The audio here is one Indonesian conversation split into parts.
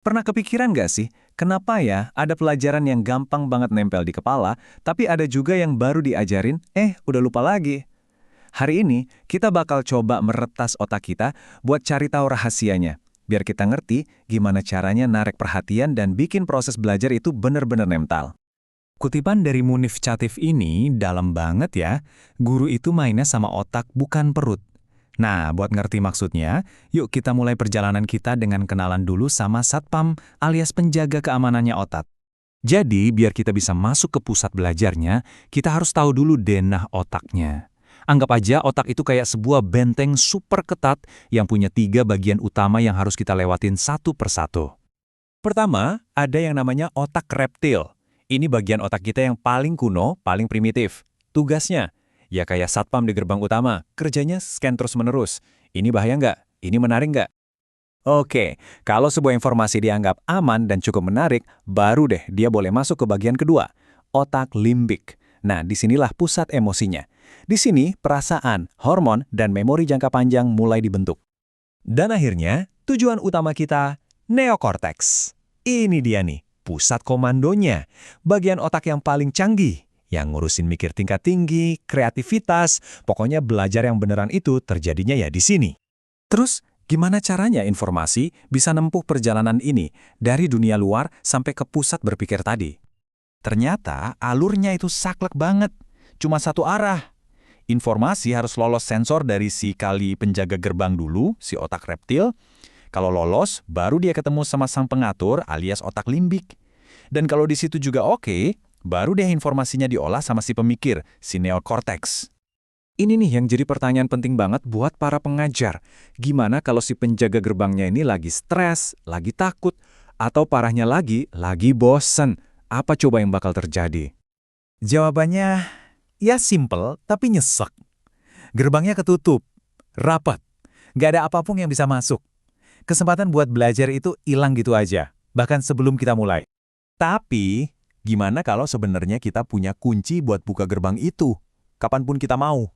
Pernah kepikiran nggak sih, kenapa ya ada pelajaran yang gampang banget nempel di kepala, tapi ada juga yang baru diajarin, udah lupa lagi? Hari ini, kita bakal coba meretas otak kita buat cari tahu rahasianya, biar kita ngerti gimana caranya narik perhatian dan bikin proses belajar itu bener-bener nempel. Kutipan dari Munif Catif ini dalam banget ya, guru itu mainnya sama otak bukan perut. Nah, buat ngerti maksudnya, yuk kita mulai perjalanan kita dengan kenalan dulu sama Satpam alias penjaga keamanannya otak. Jadi, biar kita bisa masuk ke pusat belajarnya, kita harus tahu dulu denah otaknya. Anggap aja otak itu kayak sebuah benteng super ketat yang punya 3 bagian utama yang harus kita lewatin satu persatu. Pertama, ada yang namanya otak reptil. Ini bagian otak kita yang paling kuno, paling primitif. Tugasnya, ya kayak satpam di gerbang utama, kerjanya scan terus-menerus. Ini bahaya nggak? Ini menarik nggak? Oke, kalau sebuah informasi dianggap aman dan cukup menarik, baru deh dia boleh masuk ke bagian kedua, otak limbik. Nah, disinilah pusat emosinya. Di sini, perasaan, hormon, dan memori jangka panjang mulai dibentuk. Dan akhirnya, tujuan utama kita, neokorteks. Ini dia nih, pusat komandonya. Bagian otak yang paling canggih, yang ngurusin mikir tingkat tinggi, kreativitas, pokoknya belajar yang beneran itu terjadinya ya di sini. Terus, gimana caranya informasi bisa nempuh perjalanan ini dari dunia luar sampai ke pusat berpikir tadi? Ternyata alurnya itu saklek banget, cuma satu arah. Informasi harus lolos sensor dari si kali penjaga gerbang dulu, si otak reptil. Kalau lolos, baru dia ketemu sama sang pengatur alias otak limbik. Dan kalau di situ juga oke, baru deh informasinya diolah sama si pemikir, si neokorteks. Ini nih yang jadi pertanyaan penting banget buat para pengajar. Gimana kalau si penjaga gerbangnya ini lagi stres, lagi takut, atau parahnya lagi bosen? Apa coba yang bakal terjadi? Jawabannya, ya simple tapi nyesek. Gerbangnya ketutup, rapat, nggak ada apapun yang bisa masuk. Kesempatan buat belajar itu hilang gitu aja, bahkan sebelum kita mulai. Tapi, gimana kalau sebenarnya kita punya kunci buat buka gerbang itu, kapanpun kita mau?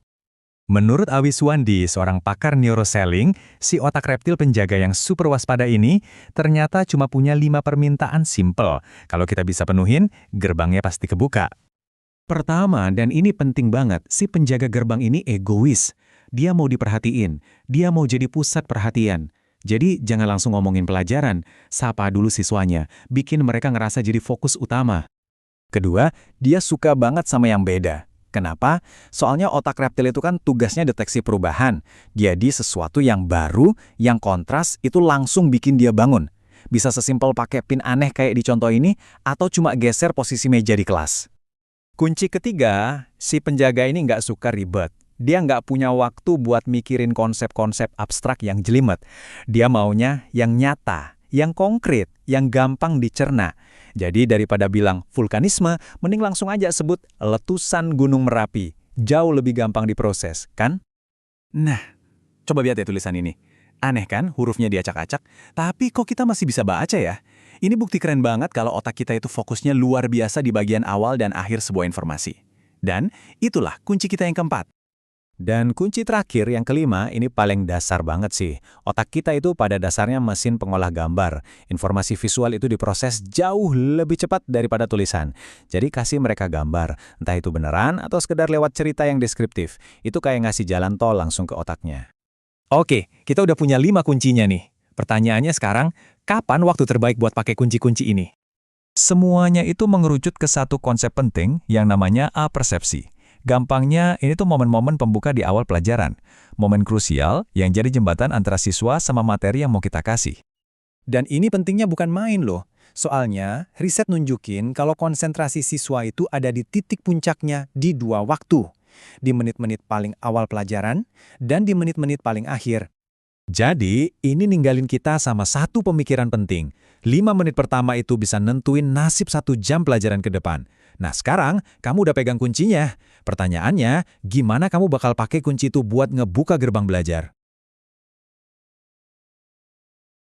Menurut Awi Suwandi, seorang pakar neuroselling, si otak reptil penjaga yang super waspada ini ternyata cuma punya 5 permintaan simple. Kalau kita bisa penuhin, gerbangnya pasti kebuka. Pertama, dan ini penting banget, si penjaga gerbang ini egois. Dia mau diperhatiin, dia mau jadi pusat perhatian. Jadi jangan langsung ngomongin pelajaran, sapa dulu siswanya, bikin mereka ngerasa jadi fokus utama. Kedua, dia suka banget sama yang beda. Kenapa? Soalnya otak reptil itu kan tugasnya deteksi perubahan. Jadi sesuatu yang baru, yang kontras, itu langsung bikin dia bangun. Bisa sesimpel pakai pin aneh kayak di contoh ini, atau cuma geser posisi meja di kelas. Kunci ketiga, si penjaga ini nggak suka ribet. Dia nggak punya waktu buat mikirin konsep-konsep abstrak yang jelimet. Dia maunya yang nyata, yang konkret, yang gampang dicerna. Jadi daripada bilang vulkanisme, mending langsung aja sebut letusan Gunung Merapi. Jauh lebih gampang diproses, kan? Nah, coba lihat ya tulisan ini. Aneh kan hurufnya diacak-acak, tapi kok kita masih bisa baca ya? Ini bukti keren banget kalau otak kita itu fokusnya luar biasa di bagian awal dan akhir sebuah informasi. Dan itulah kunci kita yang keempat. Dan kunci terakhir yang kelima ini paling dasar banget sih. Otak kita itu pada dasarnya mesin pengolah gambar. Informasi visual itu diproses jauh lebih cepat daripada tulisan. Jadi kasih mereka gambar, entah itu beneran atau sekedar lewat cerita yang deskriptif. Itu kayak ngasih jalan tol langsung ke otaknya. Oke, kita udah punya 5 kuncinya nih. Pertanyaannya sekarang, kapan waktu terbaik buat pakai kunci-kunci ini? Semuanya itu mengerucut ke satu konsep penting yang namanya apersepsi. Gampangnya, ini tuh momen-momen pembuka di awal pelajaran. Momen krusial yang jadi jembatan antara siswa sama materi yang mau kita kasih. Dan ini pentingnya bukan main loh. Soalnya, riset nunjukin kalau konsentrasi siswa itu ada di titik puncaknya di 2 waktu. Di menit-menit paling awal pelajaran, dan di menit-menit paling akhir. Jadi, ini ninggalin kita sama satu pemikiran penting. 5 menit pertama itu bisa nentuin nasib 1 jam pelajaran ke depan. Nah sekarang, kamu udah pegang kuncinya. Pertanyaannya, gimana kamu bakal pakai kunci itu buat ngebuka gerbang belajar?